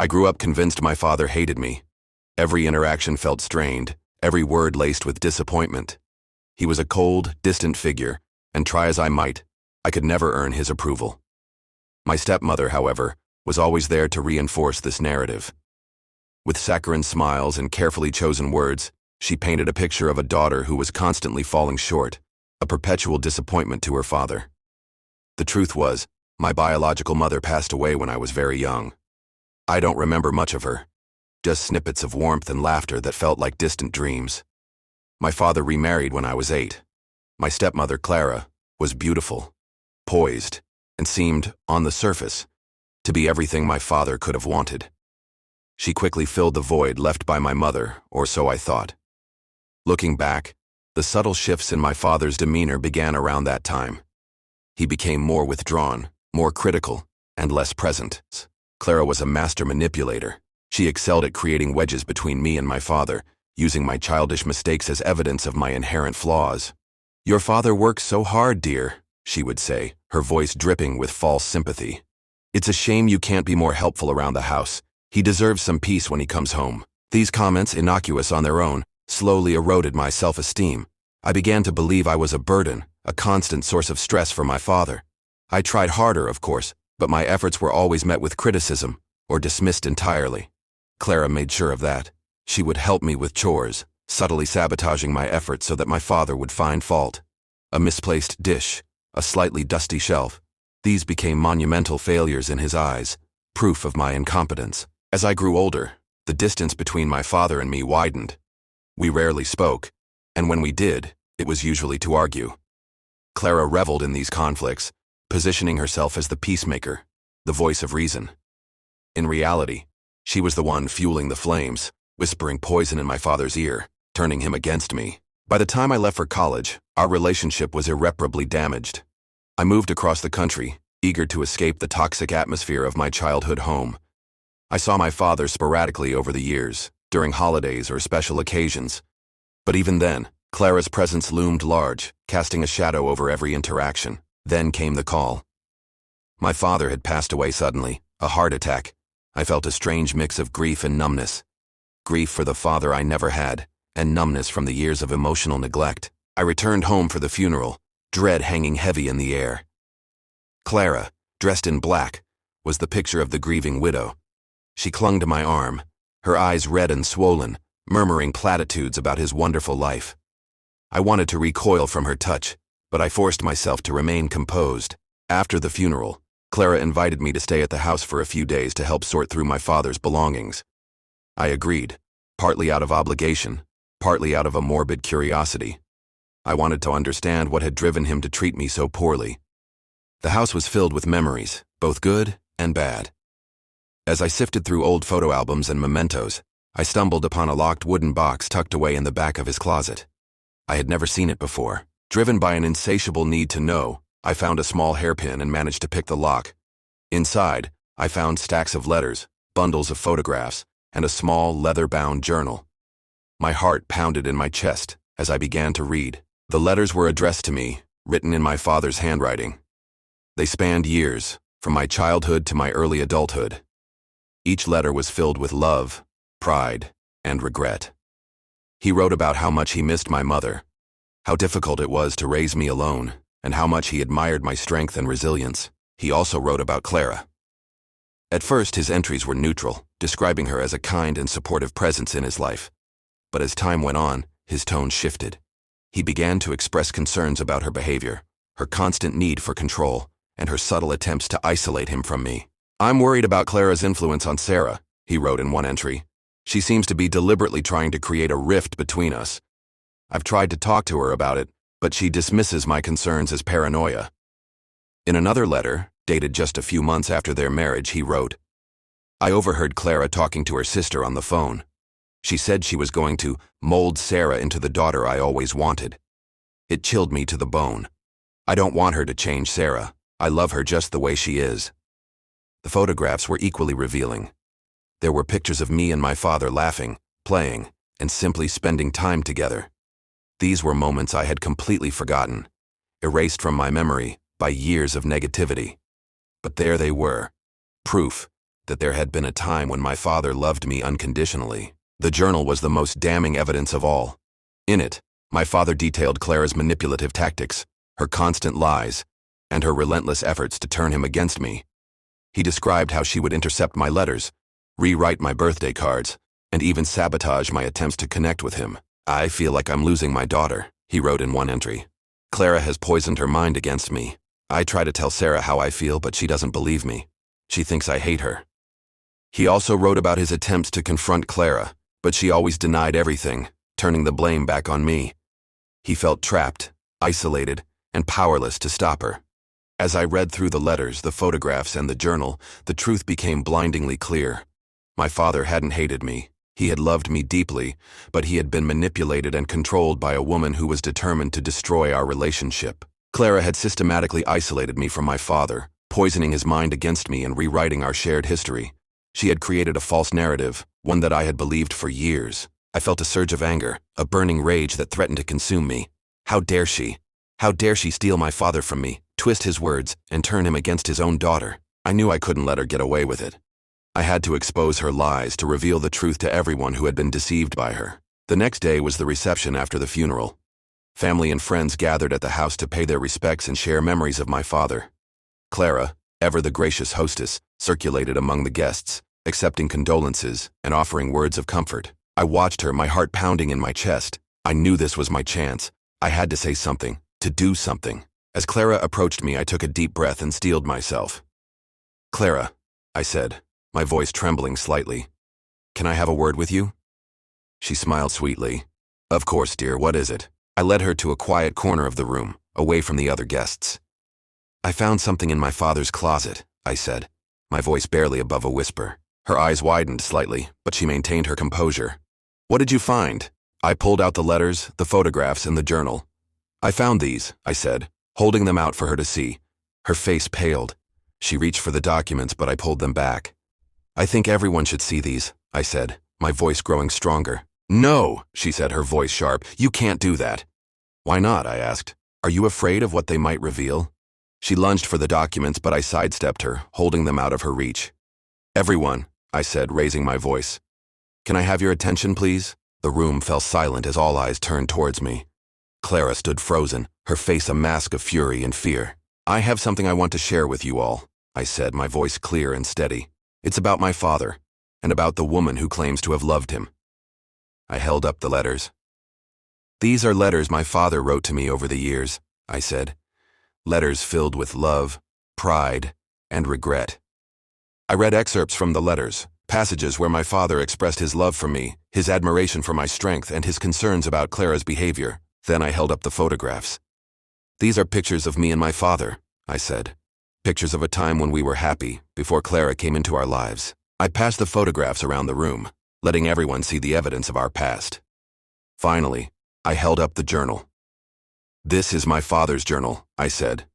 I grew up convinced my father hated me. Every interaction felt strained, every word laced with disappointment. He was a cold, distant figure, and try as I might, I could never earn his approval. My stepmother, however, was always there to reinforce this narrative. With saccharine smiles and carefully chosen words, she painted a picture of a daughter who was constantly falling short, a perpetual disappointment to her father. The truth was, my biological mother passed away when I was very young. I don't remember much of her, just snippets of warmth and laughter that felt like distant dreams. My father remarried when I was 8. My stepmother, Clara, was beautiful, poised, and seemed, on the surface, to be everything my father could have wanted. She quickly filled the void left by my mother, or so I thought. Looking back, the subtle shifts in my father's demeanor began around that time. He became more withdrawn, more critical, and less present. Clara was a master manipulator. She excelled at creating wedges between me and my father, using my childish mistakes as evidence of my inherent flaws. "Your father works so hard, dear," she would say, her voice dripping with false sympathy. "It's a shame you can't be more helpful around the house. He deserves some peace when he comes home." These comments, innocuous on their own, slowly eroded my self-esteem. I began to believe I was a burden, a constant source of stress for my father. I tried harder, of course, but my efforts were always met with criticism, or dismissed entirely. Clara made sure of that. She would help me with chores, subtly sabotaging my efforts so that my father would find fault. A misplaced dish, a slightly dusty shelf. These became monumental failures in his eyes, proof of my incompetence. As I grew older, the distance between my father and me widened. We rarely spoke, and when we did, it was usually to argue. Clara reveled in these conflicts, positioning herself as the peacemaker, the voice of reason. In reality, she was the one fueling the flames, whispering poison in my father's ear, turning him against me. By the time I left for college, our relationship was irreparably damaged. I moved across the country, eager to escape the toxic atmosphere of my childhood home. I saw my father sporadically over the years, during holidays or special occasions. But even then, Clara's presence loomed large, casting a shadow over every interaction. Then came the call. My father had passed away suddenly, a heart attack. I felt a strange mix of grief and numbness. Grief for the father I never had, and numbness from the years of emotional neglect. I returned home for the funeral, dread hanging heavy in the air. Clara, dressed in black, was the picture of the grieving widow. She clung to my arm, her eyes red and swollen, murmuring platitudes about his wonderful life. I wanted to recoil from her touch, but I forced myself to remain composed. After the funeral, Clara invited me to stay at the house for a few days to help sort through my father's belongings. I agreed, partly out of obligation, partly out of a morbid curiosity. I wanted to understand what had driven him to treat me so poorly. The house was filled with memories, both good and bad. As I sifted through old photo albums and mementos, I stumbled upon a locked wooden box tucked away in the back of his closet. I had never seen it before. Driven by an insatiable need to know, I found a small hairpin and managed to pick the lock. Inside, I found stacks of letters, bundles of photographs, and a small leather-bound journal. My heart pounded in my chest as I began to read. The letters were addressed to me, written in my father's handwriting. They spanned years, from my childhood to my early adulthood. Each letter was filled with love, pride, and regret. He wrote about how much he missed my mother, how difficult it was to raise me alone, and how much he admired my strength and resilience. He also wrote about Clara. At first, his entries were neutral, describing her as a kind and supportive presence in his life. But as time went on, his tone shifted. He began to express concerns about her behavior, her constant need for control, and her subtle attempts to isolate him from me. "I'm worried about Clara's influence on Sarah," he wrote in one entry. "She seems to be deliberately trying to create a rift between us. I've tried to talk to her about it, but she dismisses my concerns as paranoia." In another letter, dated just a few months after their marriage, he wrote, "I overheard Clara talking to her sister on the phone. She said she was going to mold Sarah into the daughter I always wanted. It chilled me to the bone. I don't want her to change Sarah. I love her just the way she is." The photographs were equally revealing. There were pictures of me and my father laughing, playing, and simply spending time together. These were moments I had completely forgotten, erased from my memory by years of negativity. But there they were, proof that there had been a time when my father loved me unconditionally. The journal was the most damning evidence of all. In it, my father detailed Clara's manipulative tactics, her constant lies, and her relentless efforts to turn him against me. He described how she would intercept my letters, rewrite my birthday cards, and even sabotage my attempts to connect with him. "I feel like I'm losing my daughter," he wrote in one entry. "Clara has poisoned her mind against me. I try to tell Sarah how I feel, but she doesn't believe me. She thinks I hate her." He also wrote about his attempts to confront Clara, but she always denied everything, turning the blame back on me. He felt trapped, isolated, and powerless to stop her. As I read through the letters, the photographs, and the journal, the truth became blindingly clear. My father hadn't hated me. He had loved me deeply, but he had been manipulated and controlled by a woman who was determined to destroy our relationship. Clara had systematically isolated me from my father, poisoning his mind against me and rewriting our shared history. She had created a false narrative, one that I had believed for years. I felt a surge of anger, a burning rage that threatened to consume me. How dare she? How dare she steal my father from me, twist his words, and turn him against his own daughter? I knew I couldn't let her get away with it. I had to expose her lies, to reveal the truth to everyone who had been deceived by her. The next day was the reception after the funeral. Family and friends gathered at the house to pay their respects and share memories of my father. Clara, ever the gracious hostess, circulated among the guests, accepting condolences and offering words of comfort. I watched her, my heart pounding in my chest. I knew this was my chance. I had to say something, to do something. As Clara approached me, I took a deep breath and steeled myself. "Clara," I said, my voice trembling slightly, "can I have a word with you?" She smiled sweetly. "Of course, dear, what is it?" I led her to a quiet corner of the room, away from the other guests. "I found something in my father's closet," I said, my voice barely above a whisper. Her eyes widened slightly, but she maintained her composure. "What did you find?" I pulled out the letters, the photographs, and the journal. "I found these," I said, holding them out for her to see. Her face paled. She reached for the documents, but I pulled them back. "I think everyone should see these," I said, my voice growing stronger. "No," she said, her voice sharp. "You can't do that." "Why not?" I asked. "Are you afraid of what they might reveal?" She lunged for the documents, but I sidestepped her, holding them out of her reach. "Everyone," I said, raising my voice. "Can I have your attention, please?" The room fell silent as all eyes turned towards me. Clara stood frozen, her face a mask of fury and fear. "I have something I want to share with you all," I said, my voice clear and steady. "It's about my father, and about the woman who claims to have loved him." I held up the letters. "These are letters my father wrote to me over the years," I said. "Letters filled with love, pride, and regret." I read excerpts from the letters, passages where my father expressed his love for me, his admiration for my strength, and his concerns about Clara's behavior. Then I held up the photographs. "These are pictures of me and my father," I said. "Pictures of a time when we were happy, before Clara came into our lives." I passed the photographs around the room, letting everyone see the evidence of our past. Finally, I held up the journal. "This is my father's journal," I said.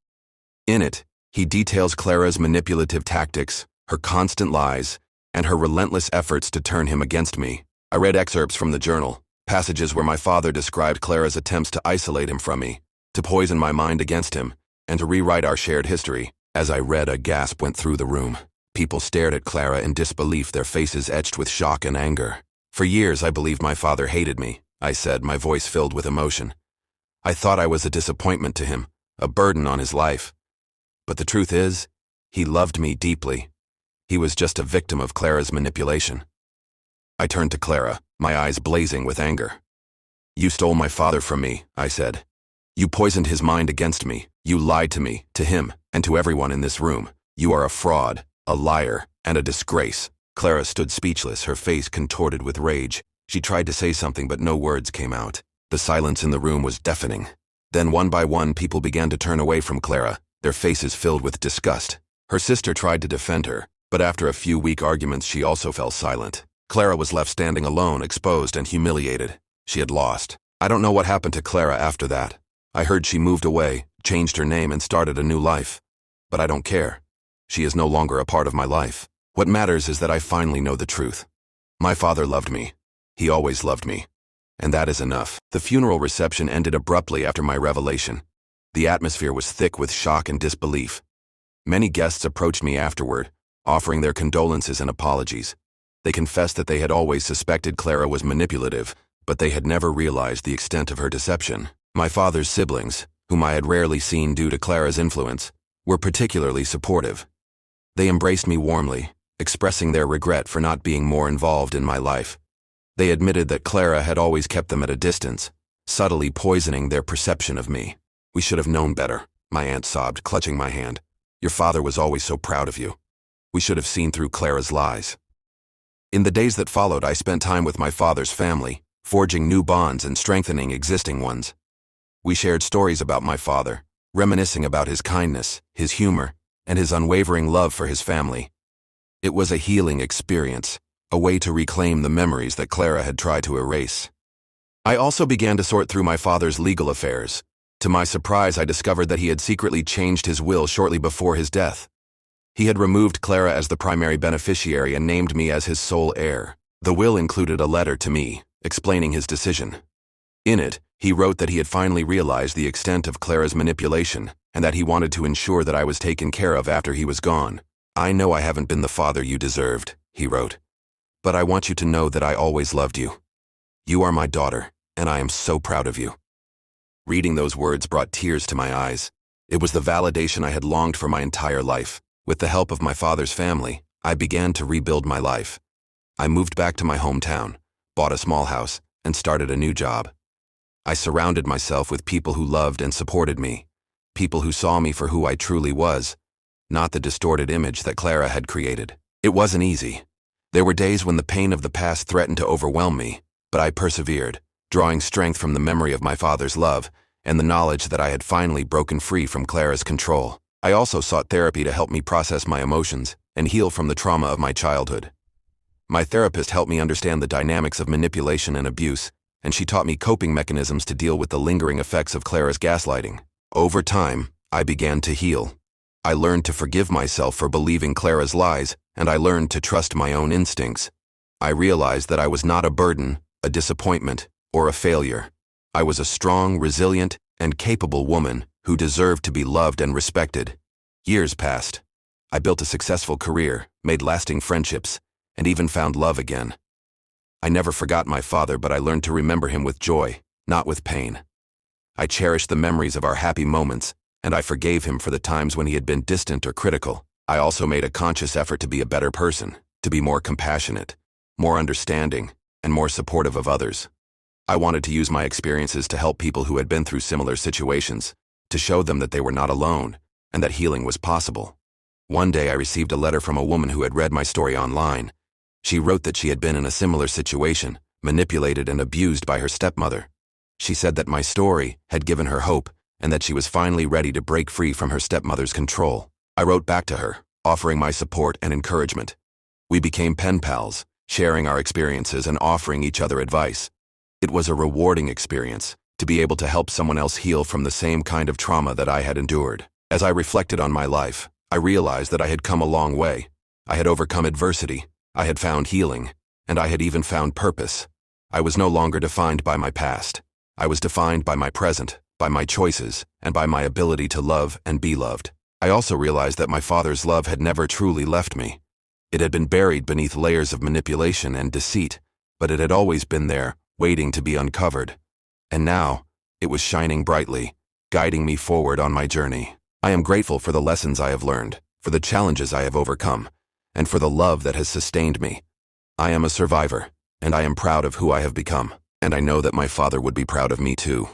In it, he details Clara's manipulative tactics, her constant lies, and her relentless efforts to turn him against me. I read excerpts from the journal, passages where my father described Clara's attempts to isolate him from me, to poison my mind against him, and to rewrite our shared history. As I read, a gasp went through the room. People stared at Clara in disbelief, their faces etched with shock and anger. "For years, I believed my father hated me," I said, my voice filled with emotion. "I thought I was a disappointment to him, a burden on his life. But the truth is, he loved me deeply. He was just a victim of Clara's manipulation." I turned to Clara, my eyes blazing with anger. "You stole my father from me," I said. "You poisoned his mind against me. You lied to me, to him, and to everyone in this room. You are a fraud, a liar, and a disgrace." Clara stood speechless, her face contorted with rage. She tried to say something, but no words came out. The silence in the room was deafening. Then one by one, people began to turn away from Clara, their faces filled with disgust. Her sister tried to defend her, but after a few weak arguments, she also fell silent. Clara was left standing alone, exposed and humiliated. She had lost. I don't know what happened to Clara after that. I heard she moved away, changed her name, and started a new life. But I don't care. She is no longer a part of my life. What matters is that I finally know the truth. My father loved me. He always loved me. And that is enough. The funeral reception ended abruptly after my revelation. The atmosphere was thick with shock and disbelief. Many guests approached me afterward, offering their condolences and apologies. They confessed that they had always suspected Clara was manipulative, but they had never realized the extent of her deception. My father's siblings, whom I had rarely seen due to Clara's influence, were particularly supportive. They embraced me warmly, expressing their regret for not being more involved in my life. They admitted that Clara had always kept them at a distance, subtly poisoning their perception of me. "We should have known better," my aunt sobbed, clutching my hand. "Your father was always so proud of you. We should have seen through Clara's lies." In the days that followed, I spent time with my father's family, forging new bonds and strengthening existing ones. We shared stories about my father, reminiscing about his kindness, his humor, and his unwavering love for his family. It was a healing experience, a way to reclaim the memories that Clara had tried to erase. I also began to sort through my father's legal affairs. To my surprise, I discovered that he had secretly changed his will shortly before his death. He had removed Clara as the primary beneficiary and named me as his sole heir. The will included a letter to me, explaining his decision. In it, he wrote that he had finally realized the extent of Clara's manipulation and that he wanted to ensure that I was taken care of after he was gone. "I know I haven't been the father you deserved," he wrote, "but I want you to know that I always loved you. You are my daughter, and I am so proud of you." Reading those words brought tears to my eyes. It was the validation I had longed for my entire life. With the help of my father's family, I began to rebuild my life. I moved back to my hometown, bought a small house, and started a new job. I surrounded myself with people who loved and supported me, people who saw me for who I truly was, not the distorted image that Clara had created. It wasn't easy. There were days when the pain of the past threatened to overwhelm me, but I persevered, drawing strength from the memory of my father's love and the knowledge that I had finally broken free from Clara's control. I also sought therapy to help me process my emotions and heal from the trauma of my childhood. My therapist helped me understand the dynamics of manipulation and abuse, and she taught me coping mechanisms to deal with the lingering effects of Clara's gaslighting. Over time, I began to heal. I learned to forgive myself for believing Clara's lies, and I learned to trust my own instincts. I realized that I was not a burden, a disappointment, or a failure. I was a strong, resilient, and capable woman who deserved to be loved and respected. Years passed. I built a successful career, made lasting friendships, and even found love again. I never forgot my father, but I learned to remember him with joy, not with pain. I cherished the memories of our happy moments, and I forgave him for the times when he had been distant or critical. I also made a conscious effort to be a better person, to be more compassionate, more understanding, and more supportive of others. I wanted to use my experiences to help people who had been through similar situations, to show them that they were not alone, and that healing was possible. One day I received a letter from a woman who had read my story online. She wrote that she had been in a similar situation, manipulated and abused by her stepmother. She said that my story had given her hope and that she was finally ready to break free from her stepmother's control. I wrote back to her, offering my support and encouragement. We became pen pals, sharing our experiences and offering each other advice. It was a rewarding experience to be able to help someone else heal from the same kind of trauma that I had endured. As I reflected on my life, I realized that I had come a long way. I had overcome adversity, I had found healing, and I had even found purpose. I was no longer defined by my past. I was defined by my present, by my choices, and by my ability to love and be loved. I also realized that my father's love had never truly left me. It had been buried beneath layers of manipulation and deceit, but it had always been there, waiting to be uncovered. And now, it was shining brightly, guiding me forward on my journey. I am grateful for the lessons I have learned, for the challenges I have overcome, and for the love that has sustained me. I am a survivor, and I am proud of who I have become, and I know that my father would be proud of me too.